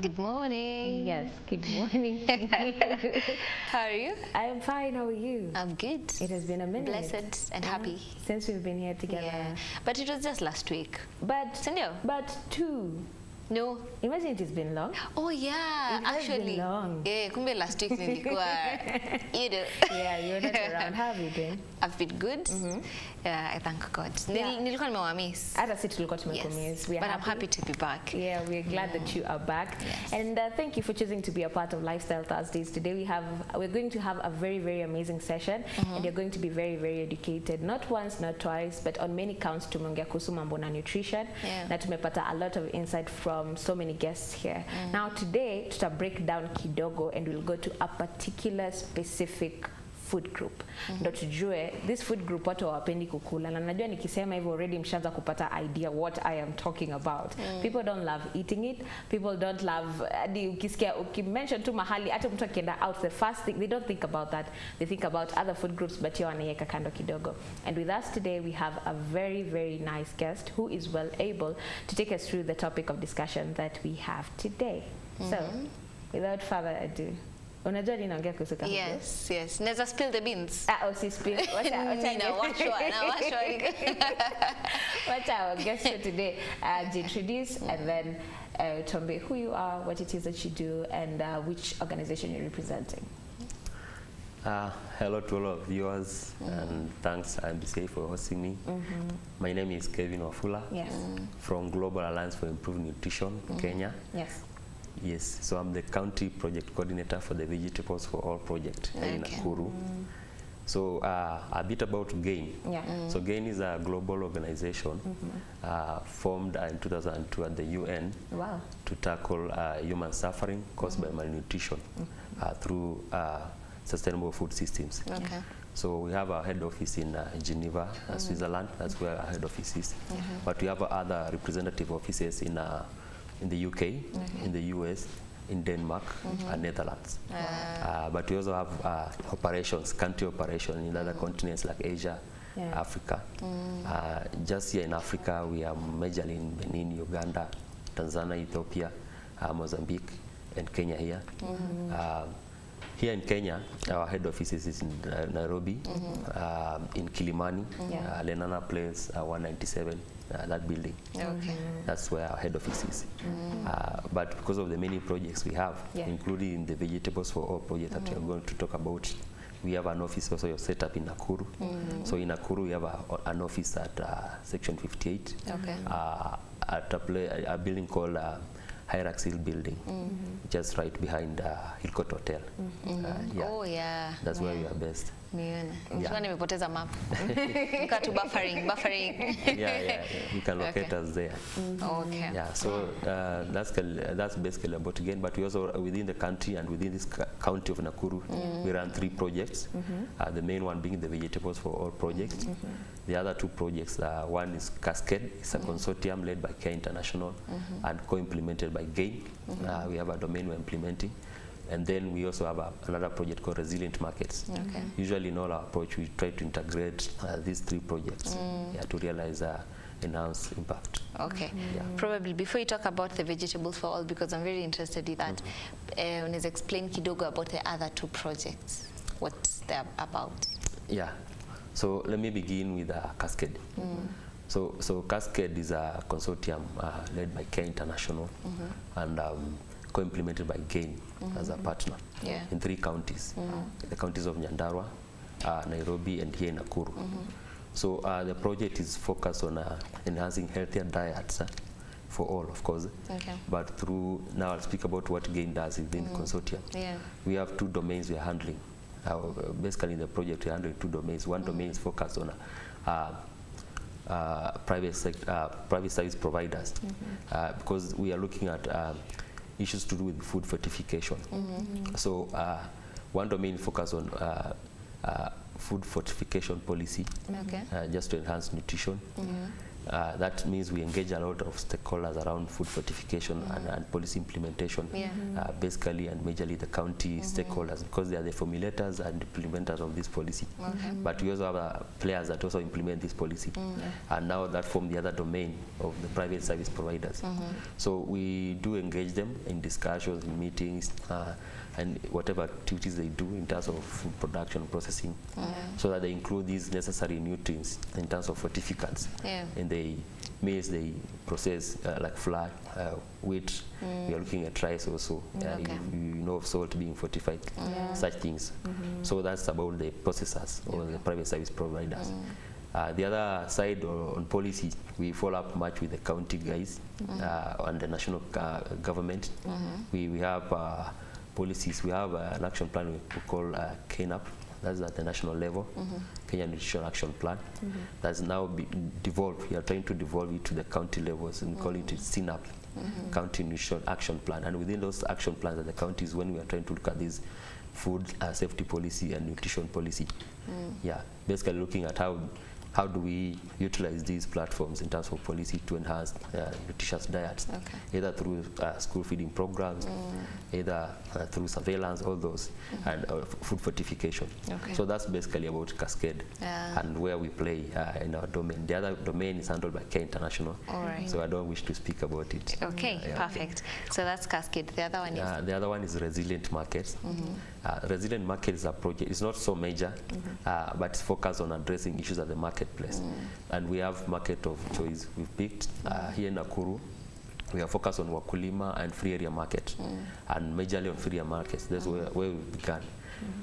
Good morning. Yes, good morning. How are you? I am fine, how are you? I'm good. It has been a minute. Blessed and happy. Since we've been here together. Yeah. But it was just last week. But, Sindio? but two. No. Imagine it has been long. Oh yeah, it has actually. Been long. Yeah, kumbe last week nilikuwa Yeah, you're not around. How have you been? I've been good. Yeah, I thank God. Nilikuwa nimewamiss. Hata sisi tulikuwa tumekumiss. But I'm happy to be back. Yeah, we're glad that you are back. Yes. And thank you for choosing to be a part of Lifestyle Thursdays. Today we're going to have a very, very amazing session, and you're going to be very, very educated. Not once, not twice, but on many counts tumeongea kuhusu mambo na nutrition. Na tumepata a lot of insight from so many guests here. Now today tuta break down kidogo and we'll go to a particular specific food group. Ndo tujue this food group watu hawapendi kukula, na najua nikisema hivyo already mshaanza kupata idea what I am talking about. People don't love eating it. People don't love ukisikia ukimention tu mahali hata mtu akienda out, the first thing they don't think about that. They think about other food groups, but you wanaiweka kando kidogo. And with us today we have a very, very nice guest who is well able to take us through the topic of discussion that we have today. So without further ado, unajua ninaongea kuhusu kahawia? Yes, yes. Neza spill the beans. Si spill. What's our guest for today? To introduce and then tell me who you are, what it is that you do, and which organization you're representing. Hello to all of viewers, and thanks IBCA for hosting me. My name is Kevin Wafula from Global Alliance for Improved Nutrition, Kenya. Yes, so I'm the county project coordinator for the Vegetables for All project in Nakuru. So a bit about GAIN. So GAIN is a global organization formed in 2002 at the UN to tackle human suffering caused by malnutrition through sustainable food systems. So we have our head office in Geneva, Switzerland. That's where our head office is. But we have other representative offices in the UK, in the US, in Denmark, and Netherlands. But we also have operations, country operations in other continents like Asia, Africa. Just here in Africa, we are majorly in Benin, Uganda, Tanzania, Ethiopia, Mozambique, and Kenya here. Here in Kenya, our head office is in Nairobi, in Kilimani, Lenana Place, 197, that building. That's where our head office is. But because of the many projects we have, including the Vegetables for All project that we are going to talk about, we have an office also set up in Nakuru. So in Nakuru, we have an office at Section 58, at a building called Hierarchy Building, just right behind Hillcourt Hotel. Oh yeah. That's where we are based. Nimepoteza map. Nikatu buffering. Yeah. You can locate us there. Yeah, so that's basically about GAIN, but we also within the country and within this county of Nakuru, we run 3 projects. The main one being the Vegetables for All project. The other 2 projects, one is Cascade. It's a consortium led by Care International and co-implemented by GAIN. We have a domain we're implementing. And then we also have another project called Resilient Markets. Usually in all our approach, we try to integrate these 3 projects to realize enhanced impact. Probably before you talk about the Vegetables for All, because I'm very interested in that, let's explain kidogo about the other 2 projects, what they're about. Yeah. So let me begin with Cascade. So Cascade is a consortium led by Care International and co-implemented by GAIN as a partner in 3 counties, the counties of Nyandarua, Nairobi, and here in Nakuru. So the project is focused on enhancing healthier diets for all, of course, but through, now I'll speak about what GAIN does within the consortium. We have 2 domains we are handling. Basically in the project we are handling 2 domains. One domain is focused on private service providers, because we are looking at issues to do with food fortification. So one domain focus on food fortification policy, just to enhance nutrition. that means we engage a lot of stakeholders around food fortification and policy implementation, basically and majorly the county stakeholders, because they are the formulators and implementers of this policy. But we also have players that also implement this policy, and now that form the other domain of the private service providers. So we do engage them in discussions, in meetings, and whatever activities they do in terms of food production, processing, so that they include these necessary nutrients in terms of fortificants in the maize they process, like flour, wheat. We are looking at rice also, you know, of salt being fortified, such things. So that's about the processors or the private service providers. The other side on policy, we follow up much with the county guys and the national government. We have policies. We have an action plan we call KNAP. That's at the national level, Kenya Nutrition Action Plan. That's now devolved. We are trying to devolve it to the county levels and call it CNAP, County Nutrition Action Plan. And within those action plans at the counties, when we are trying to look at this food safety policy and nutrition policy, basically looking at how do we utilize these platforms in terms of policy to enhance nutritious diets, either through school feeding programs, either through surveillance, all those, and food fortification. So that's basically about Cascade and where we play in our domain. The other domain is handled by Care International, so I don't wish to speak about it. Perfect. So that's Cascade. The other one is? The other one is Resilient Markets. Resilient Market is a project. It's not so major, but it's focused on addressing issues at the marketplace. And we have market of choice. We've picked here in Nakuru. We are focused on Wakulima and free area market, and majorly on free area markets. That's where we began.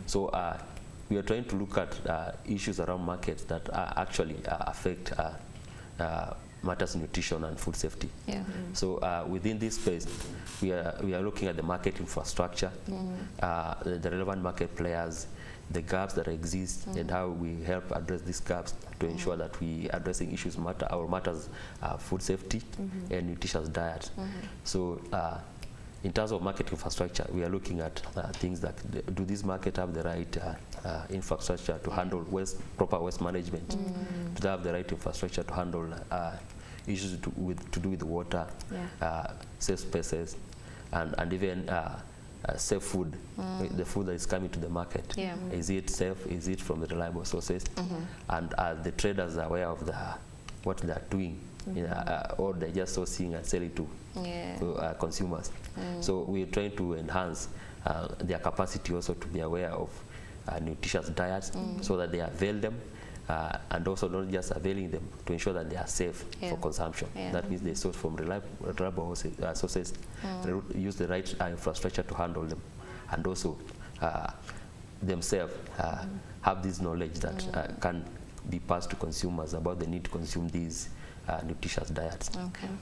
So we are trying to look at issues around markets that actually affect matters nutrition and food safety. So within this space, we are looking at the market infrastructure, the relevant market players, the gaps that exist, and how we help address these gaps to ensure that we addressing issues matters food safety and nutritious diet. So in terms of market infrastructure, we are looking at things that do this market have the right infrastructure to handle proper waste management? Do they have the right infrastructure to handle issues to do with water, safe spaces, and even safe food, the food that is coming to the market. Is it safe? Is it from the reliable sources? And are the traders aware of what they are doing, or they're just sourcing and selling to consumers? So we're trying to enhance their capacity also to be aware of nutritious diets, so that they avail them, and also not just availing them, to ensure that they are safe for consumption. That means they source from reliable sources, use the right infrastructure to handle them, and also themselves have this knowledge that can be passed to consumers about the need to consume these nutritious diets.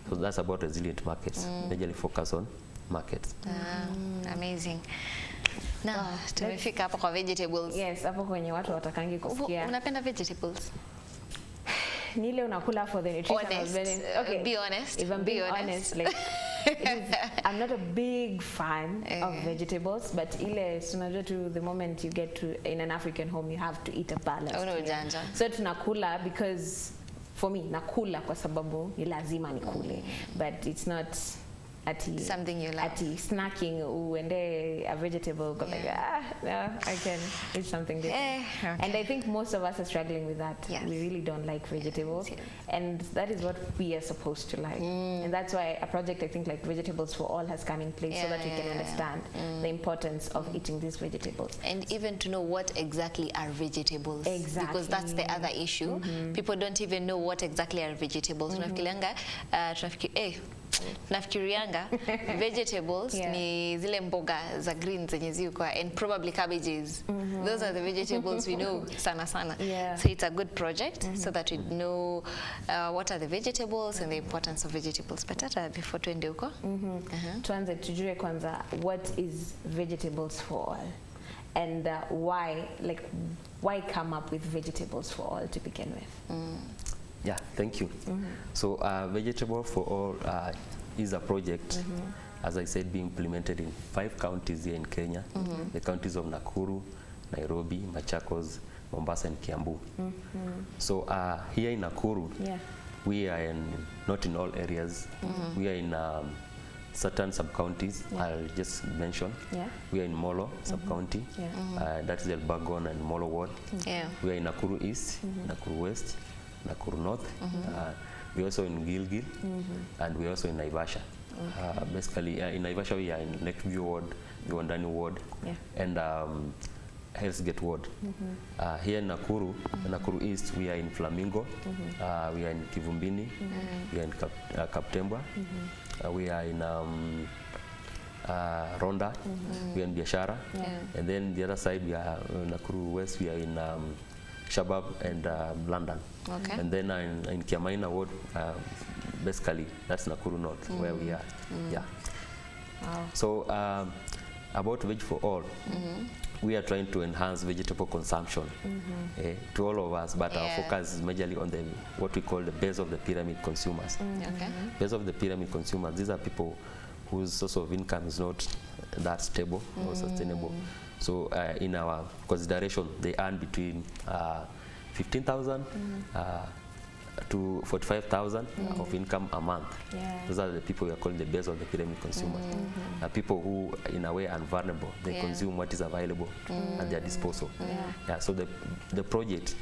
So that's about resilient markets, majorly focus on markets. Amazing. Now, tumefika hapo kwa vegetables. Yes, hapo kwenye watu watakangi kusikia. Unapenda vegetables? Nile unakula for the nutritional benefits. Okay. Be honest. If I'm being honest, like I'm not a big fan of vegetables, but ile tunajua to the moment you get to in an African home, you have to eat a balance. So tunakula because for me nakula kwa sababu ni lazima nikule, but it's not something you like. Snacking uende a vegetable, like no, I can eat something different. And I think most of us are struggling with that. We really don't like vegetables, and that is what we are supposed to like. And that's why a project, I think, like Vegetables for All has come in place, so that we can understand the importance of eating these vegetables. And even to know what exactly are vegetables. Because that's the other issue. People don't even know what exactly are vegetables. Nafikirianga vegetables ni zile mboga za green zenye ziko, and probably cabbages. Those are the vegetables we know sana. So it's a good project so that we know what are the vegetables and the importance of vegetables. But before tuende huko, tuanze tujue kwanza what is Vegetables for All, and why come up with Vegetables for All to begin with? Yeah, thank you. So Vegetable for All is a project, as I said, being implemented in 5 counties here in Kenya, the counties of Nakuru, Nairobi, Machakos, Mombasa, and Kiambu. So here in Nakuru, we are not in all areas. We are in certain sub-counties. I'll just mention. We are in Molo sub-county. That's the Elbagon and Molo ward. We are in Nakuru East, Nakuru West, Nakuru North. We're also in Gilgil, and we're also in Naivasha. Basically, in Naivasha, we are in Lakeview ward, Viwandani ward, and Hell's Gate ward. Here in Nakuru, Nakuru East, we are in Flamingo, we are in Kivumbini, we are in Kaptembwa, we are in Ronda, we are in Biashara, and then the other side, we are in Nakuru West, we are in Shabab and London. And then in Kiamaina ward, basically, that's Nakuru North, where we are. So, about Veg for All, we are trying to enhance vegetable consumption to all of us, but our focus is majorly on the what we call the base of the pyramid consumers. Base of the pyramid consumers, these are people whose source of income is not that stable or sustainable. So in our consideration, they earn between 15,000 to 45,000 of income a month. Those are the people we are calling the base of the pyramid consumers. People who, in a way, are vulnerable. They consume what is available at their disposal. So the project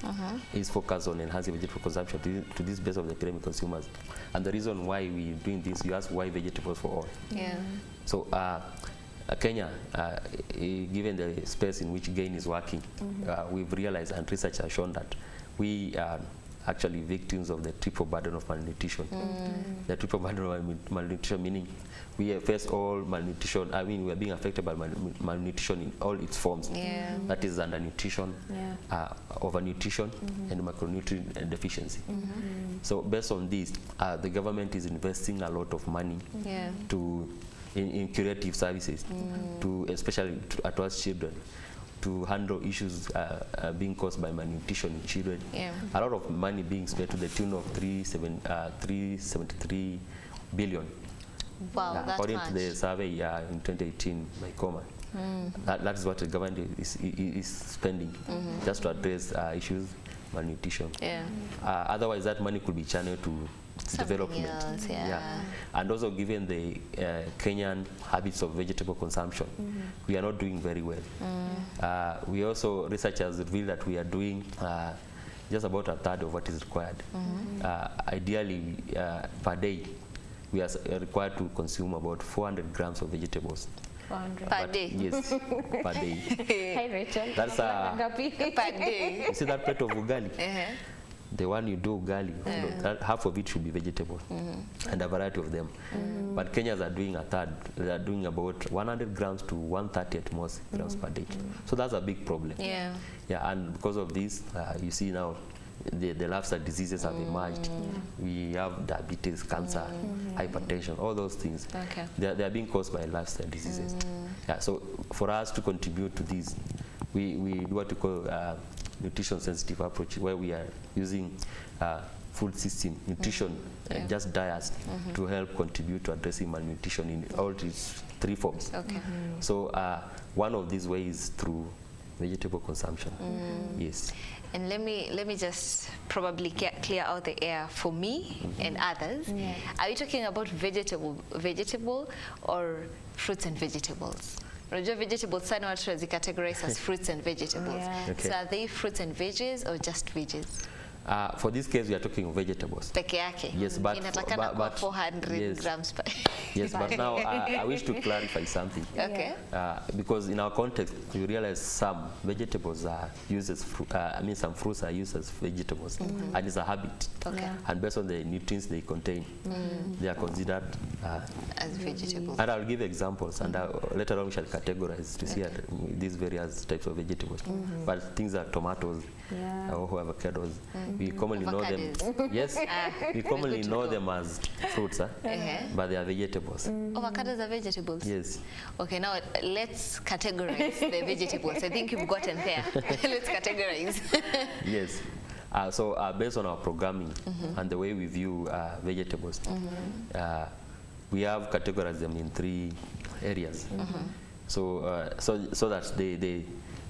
is focused on enhancing vegetable consumption to this base of the pyramid consumers. And the reason why we're doing this, you ask why vegetables for all. So Kenya, given the space in which GAIN is working, we've realized, and research has shown, that we are actually victims of the triple burden of malnutrition. The triple burden of malnutrition meaning we face all malnutrition. I mean, we are being affected by malnutrition in all its forms. That is undernutrition, overnutrition, and macronutrient deficiency. So based on this, the government is investing a lot of money in curative services, especially towards children, to handle issues being caused by malnutrition in children. A lot of money being spent to the tune of 373 billion. Wow, that's according much. to the survey in 2018 by Coma. That is what the government is spending just to address issues malnutrition. Otherwise, that money could be channeled to development. Else, And also, given the Kenyan habits of vegetable consumption, we are not doing very well. We also, researchers reveal that we are doing just about a third of what is required. Ideally, per day, we are required to consume about 400 grams of vegetables. Per day? Yes, per day. Hi, Rachel. That's per day. You see that plate of ugali? The one you do ugali, half of it should be vegetable, and a variety of them. But Kenyans are doing a third. They are doing about 100 grams to 130 at most grams per day. So that's a big problem. And because of this, you see now, the lifestyle diseases have emerged. We have diabetes, cancer, hypertension, all those things. They are being caused by lifestyle diseases. So for us to contribute to this, we do what we call nutrition sensitive approach, where we are using food system, nutrition, and just diets to help contribute to addressing malnutrition in all its three forms. So one of these ways through vegetable consumption. Yes. And let me just probably clear out the air for me and others. Are we talking about vegetable or fruits and vegetables? Vegetables sana watu categorize as fruits and vegetables. So are they fruits and veggies or just veggies? For this case, we are talking of vegetables. Peke yake. Yes, but 400 grams per. Yes, but now I wish to clarify something. Because in our context, we realize some vegetables are used as some fruits are used as vegetables, and it's a habit. And based on the nutrients they contain, they are considered as vegetables. And I'll give examples, and later on we shall categorize to see these various types of vegetables. But things like tomatoes or avocados, we commonly know them. Yes, we commonly know them as fruits, but they are vegetables. Avocados are vegetables? Yes. Okay, now let's categorize the vegetables. I think you've gotten there. Let's categorize. Yes. So based on our programming and the way we view vegetables, we have categorized them in three areas. So that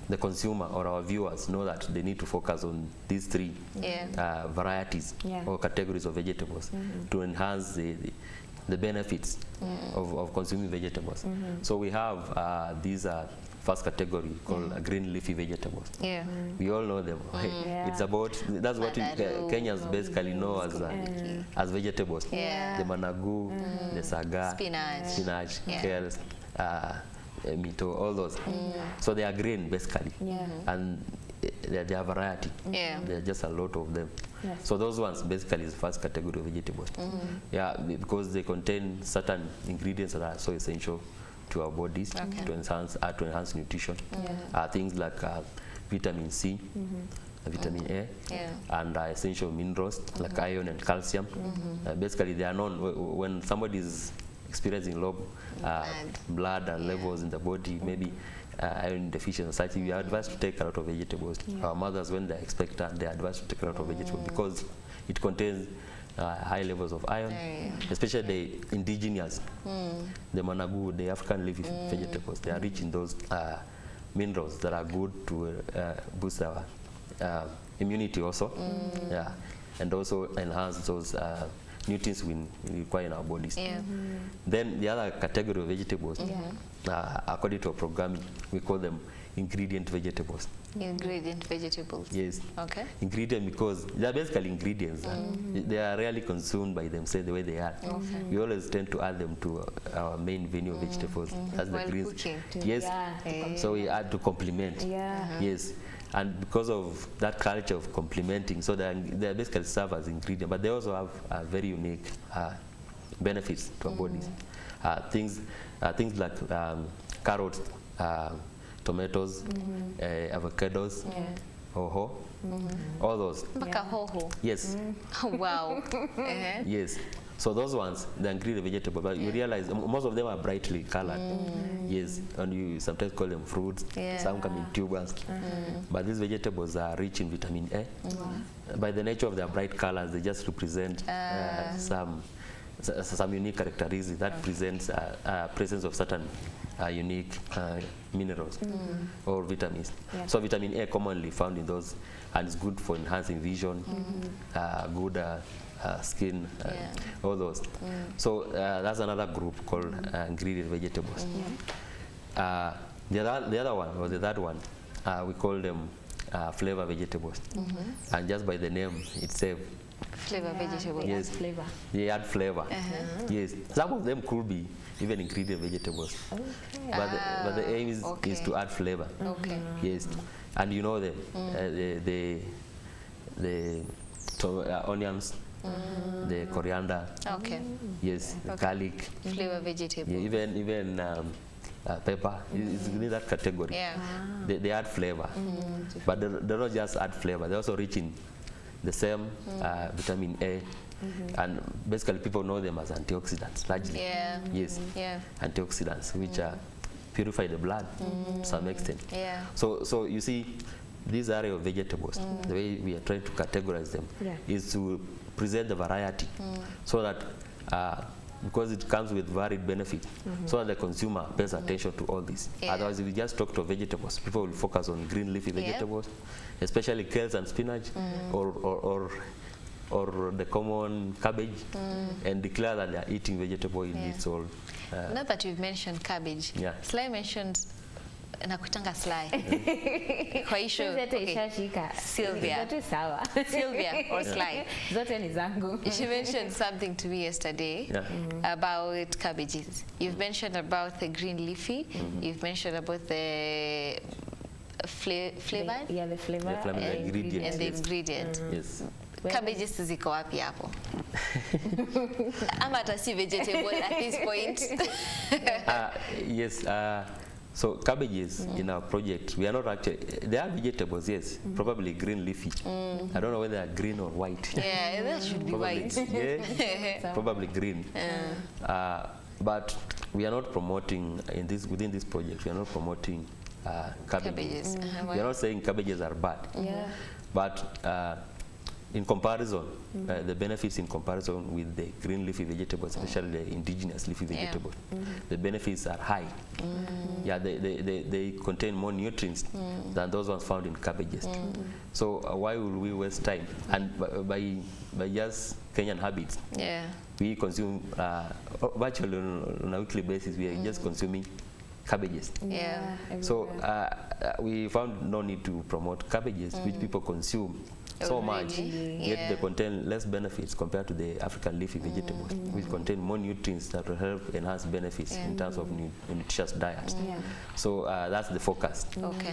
the consumer or our viewers know that they need to focus on these three varieties or categories of vegetables to enhance the benefits of consuming vegetables. So we have these first category called green leafy vegetables. We all know them. It's about, that's what Kenyans basically know as vegetables. The managu, the saga, spinach, kale, mito, all those. So they are green basically, and they are variety. There are just a lot of them. So those ones basically is the first category of vegetables. Because they contain certain ingredients that are so essential to our bodies to enhance nutrition. Things like vitamin C, vitamin A, and essential minerals like iron and calcium. Basically, they are known when somebody is experiencing low blood levels in the body, maybe iron deficiency, we are advised to take a lot of vegetables. Our mothers, when they're expectant, they are advised to take a lot of vegetables because it contains high levels of iron, especially the indigenous, the managu, the African leafy vegetables. They are rich in those minerals that are good to boost our immunity also, and also enhance those nutrients we require in our bodies. Then the other category of vegetables, according to our programming, we call them ingredient vegetables. Ingredient vegetables. Yes. Okay. Ingredient because they are basically ingredients. They are rarely consumed by themselves the way they are. We always tend to add them to our main venue of vegetables. That's the greens. Yes. So we add to complement. Yes. And because of that culture of complementing, so they basically serve as ingredients, but they also have very unique benefits to our bodies. Things like carrots, tomatoes, avocados, hoho, all those. Hoho. Yes. Wow. Yes. So those ones, the ingredient vegetable, but you realize most of them are brightly colored. Yes, and you sometimes call them fruits. Some come in tubers. But these vegetables are rich in vitamin A. By the nature of their bright colors, they just represent some unique characteristics that presents presence of certain unique minerals or vitamins. So vitamin A commonly found in those, and it's good for enhancing vision, good skin, all those. So that's another group called ingredient vegetables. The other one, or the third one, we call them flavor vegetables. And just by the name itself, flavor vegetables. Yes, flavor. They add flavor. Yes, some of them could be even ingredient vegetables. But the aim is to add flavor. Yes, and you know them, the onions, the coriander. Yes, the garlic. Flavor vegetables. Even pepper is in that category. They add flavor, but they don't just add flavor. They also rich in the same vitamin A, and basically people know them as antioxidants largely. Yes, antioxidants which purify the blood to some extent. So you see, this area of vegetables, the way we are trying to categorize them is to present the variety, so that because it comes with varied benefits, so that the consumer pays attention to all this. Otherwise, if we just talk to vegetables, people will focus on green leafy vegetables, especially kales and spinach, or the common cabbage, and declare that they are eating vegetable in its all. Now that you've mentioned cabbage, Sly mentioned nakutanga Sly. Kwa hisho, Sylvia. Sylvia or Sly. She mentioned something to me yesterday about cabbages. You've mentioned about the green leafy. You've mentioned about the flavor. The flavor. And the ingredient. Yes. Cabbages ziko wapi hapo? Ama hata si vegetable at this point. Yes. So cabbages in our project, we are not actually, they are vegetables, yes, probably green leafy. I don't know whether they are green or white. Yeah, that should be probably, white. Probably green. But we are not promoting, within this project, we are not promoting cabbages. We are not saying cabbages are bad. But in comparison, the benefits in comparison with the green leafy vegetables, especially the indigenous leafy vegetables, the benefits are high. Yeah, they contain more nutrients than those ones found in cabbages. So why will we waste time? And by just Kenyan habits, we consume virtually on a weekly basis. We are just consuming cabbages. So we found no need to promote cabbages, which people consume so much, yet they contain less benefits compared to the African leafy vegetables, which contain more nutrients that will help enhance benefits in terms of nutritious diets. So that's the focus.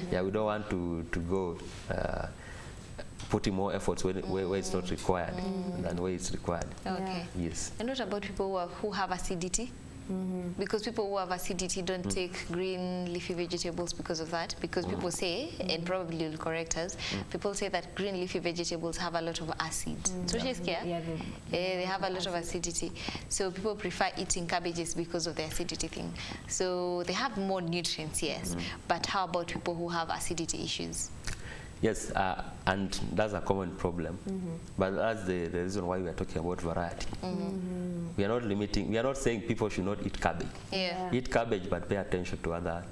Yeah, we don't want to go putting more efforts where it's not required than where it's required. Yes. And what about people who have acidity? Because people who have acidity don't take green leafy vegetables because of that. Because people say, and probably you'll correct us, people say that green leafy vegetables have a lot of acid. So they have a lot of acidity. So people prefer eating cabbages because of the acidity thing. So they have more nutrients, yes. But how about people who have acidity issues? Yes, and that's a common problem. But that's the reason why we are talking about variety. We are not limiting, we are not saying people should not eat cabbage. Eat cabbage, but pay attention to other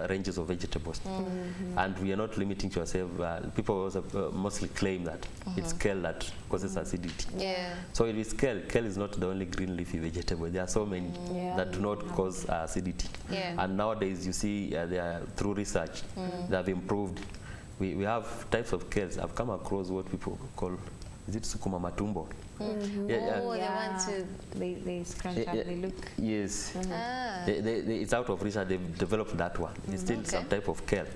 ranges of vegetables. And we are not limiting to ourselves. People also mostly claim that it's kale that causes acidity. So it is kale. Kale is not the only green leafy vegetable. There are so many that do not cause acidity. And nowadays, you see, through research, they have improved. We have types of kales. I've come across what people call, is it sukuma matumbo? They scrunch up, they look. Yes. It's out of research. They've developed that one. It's still some type of kale.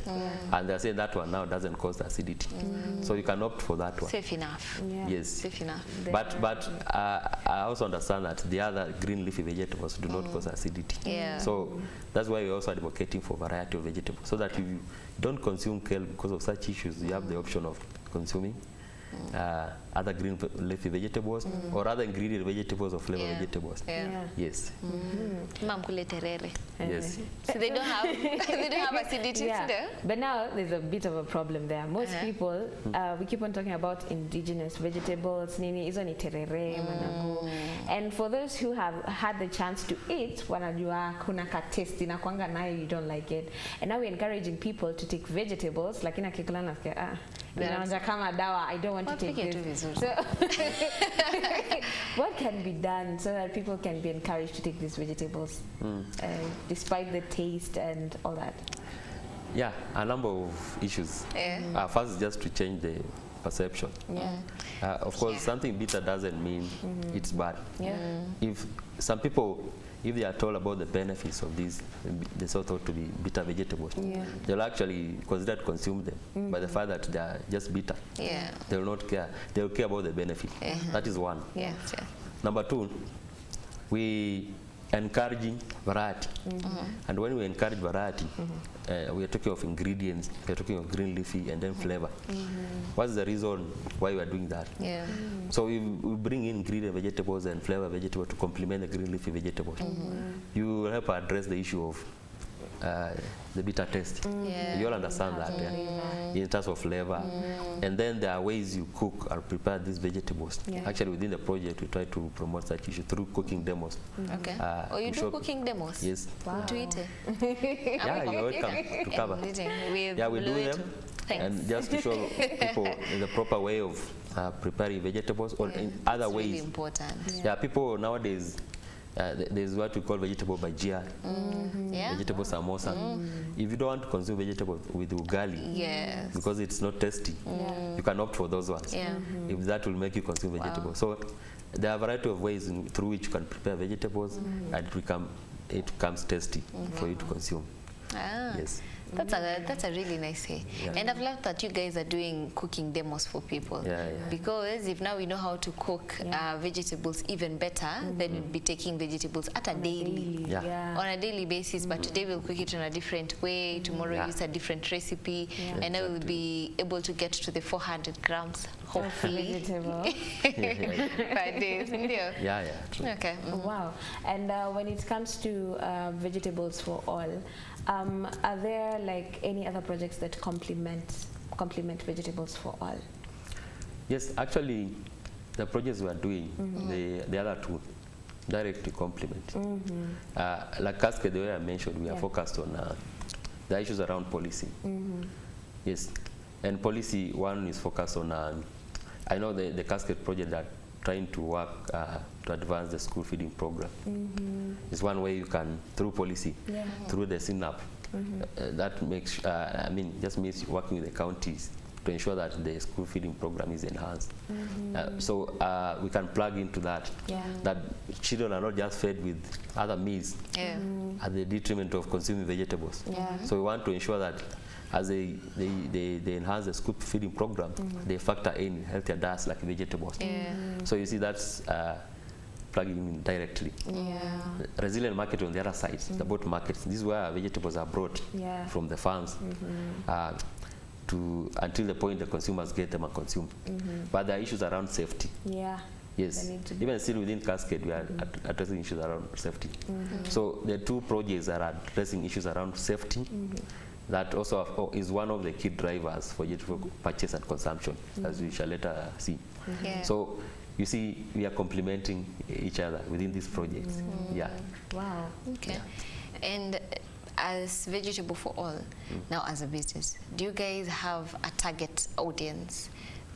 And they're saying that one now doesn't cause acidity. So you can opt for that one. Safe enough. Yes. Safe enough. But I also understand that the other green leafy vegetables do not cause acidity. So that's why we're also advocating for variety of vegetables. So that if you don't consume kale because of such issues, you have the option of consuming other green leafy vegetables or other ingredient vegetables or flavor vegetables. Yes. Yes. So they don't have acidity. But now there's a bit of a problem there. Most people, we keep on talking about indigenous vegetables, nini hizo ni terere, managu. And for those who have had the chance to eat, wanajua kuna ka taste inakwanga nayo, you don't like it. And now we're encouraging people to take vegetables, lakini akikula nasikia kama dawa, I don't want to take this. So what can be done so that people can be encouraged to take these vegetables despite the taste and all that? Yeah, a number of issues. First, just to change the perception. Of course, something bitter doesn't mean it's bad. If some people, if they are told about the benefits of these, they so thought to be bitter vegetables, they'll actually consider to consume them. By the fact that they are just bitter, they will not care. They will care about the benefit. That is one. Number two, we encouraging variety. And when we encourage variety, we are talking of ingredients, we are talking of green leafy and then flavor. What's the reason why we are doing that? So we bring in green vegetables and flavor vegetables to complement the green leafy vegetables. You will help address the issue of the bitter taste. You all understand that in terms of flavor. And then there are ways you cook or prepare these vegetables. Actually, within the project, we try to promote that issue through cooking demos. You do cooking demos? Yes. To eat it? Yeah, you're welcome to cover. Yeah, we do them. And just to show people the proper way of preparing vegetables or in other ways. Really important. Yeah, people nowadays, there's what we call vegetable bajia, vegetable samosa. If you don't want to consume vegetables with ugali, because it's not tasty, you can opt for those ones. If that will make you consume vegetables. So there are a variety of ways through which you can prepare vegetables and it becomes tasty for you to consume. Yes. That's a really nice way. And I've loved that you guys are doing cooking demos for people. Because if now we know how to cook vegetables even better, then we'll be taking vegetables at a daily, on a daily basis. But today we'll cook it in a different way. Tomorrow use a different recipe, and now we'll be able to get to the 400 grams, hopefully, per day. True. Okay. Wow. And when it comes to vegetables for all, are there like any other projects that complement vegetables for all? Yes, actually, the projects we are doing, the other two, directly complement. Like Cascade, the way I mentioned, we are focused on the issues around policy. Yes, and policy, one is focused on, I know the Cascade project that trying to work to advance the school feeding program. It's one way you can, through policy, through the SINAP, that makes, I mean, just means working with the counties to ensure that the school feeding program is enhanced. So we can plug into that, that children are not just fed with other meals at the detriment of consuming vegetables. So we want to ensure that as they enhance the school feeding program, they factor in healthier diets like vegetables. So you see that's plugging in directly. Resilient market on the other side, the both markets. This is where vegetables are brought from the farms to until the point the consumers get them and consume. But there are issues around safety. Yes, even still within Cascade, we are addressing issues around safety. So the two projects are addressing issues around safety. That also is one of the key drivers for vegetable purchase and consumption, as we shall later see. So you see, we are complementing each other within these projects. Wow. Okay. And as Vegetable for All, now as a business, do you guys have a target audience?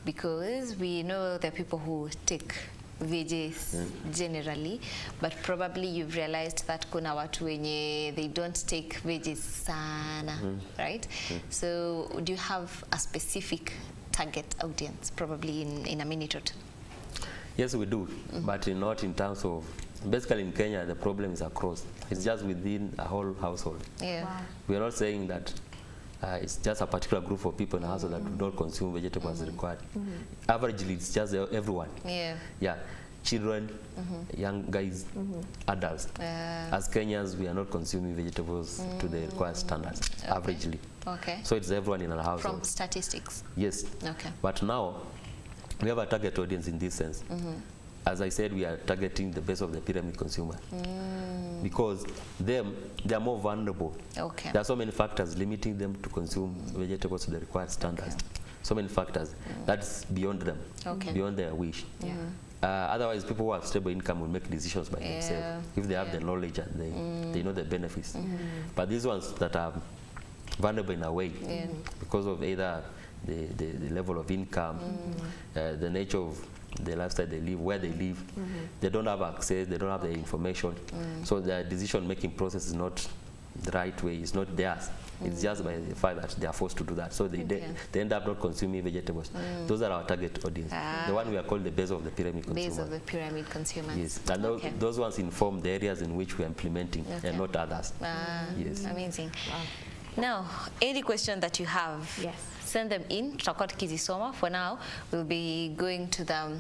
Because we know the people who take veggies generally, but probably you've realized that kuna watu wenye they don't take veggies sana, right? So do you have a specific target audience, probably in a minute or two? Yes, we do, but not in terms of, basically in Kenya, the problem is across. It's just within a whole household. We are not saying that it's just a particular group of people in a household that do not consume vegetables as required. Averagely, it's just everyone. Children, young guys, adults. As Kenyans, we are not consuming vegetables to the required standards, averagely. So it's everyone in our household. From statistics? Yes. But now, we have a target audience in this sense. As I said, we are targeting the base of the pyramid consumer. Because they are more vulnerable. There are so many factors limiting them to consume vegetables to the required standards. So many factors. That's beyond them, beyond their wish. Otherwise, people who have stable income will make decisions by themselves if they have the knowledge and they know the benefits. But these ones that are vulnerable in a way because of either the level of income, the nature of the lifestyle they live, where they live, they don't have access, they don't have the information. So their decision-making process is not the right way, it's not theirs. It's just by the fact that they are forced to do that. So they end up not consuming vegetables. Those are our target audience. The one we are called the base of the pyramid consumer. Base of the pyramid consumers. Yes, and those ones inform the areas in which we are implementing and not others. Yes. Amazing. Now, any question that you have, send them in. Tutakuwa tukizisoma. For now, we'll be going to the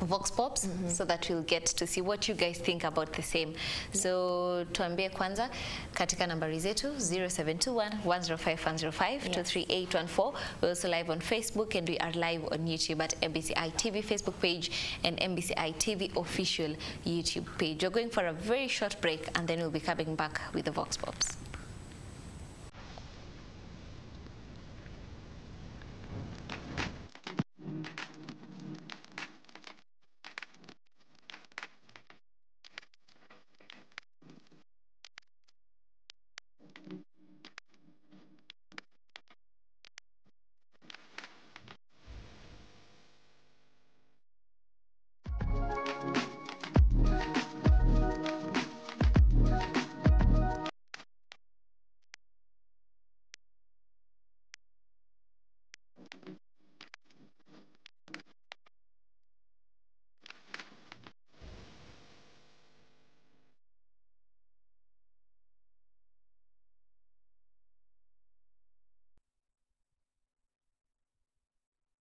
Vox Pops so that we'll get to see what you guys think about the same. So tuambie kwanza katika nambari zetu 0721 105 105 23814. We're also live on Facebook and we are live on YouTube at MBCI TV Facebook page and MBCI TV official YouTube page. We're going for a very short break and then we'll be coming back with the Vox Pops.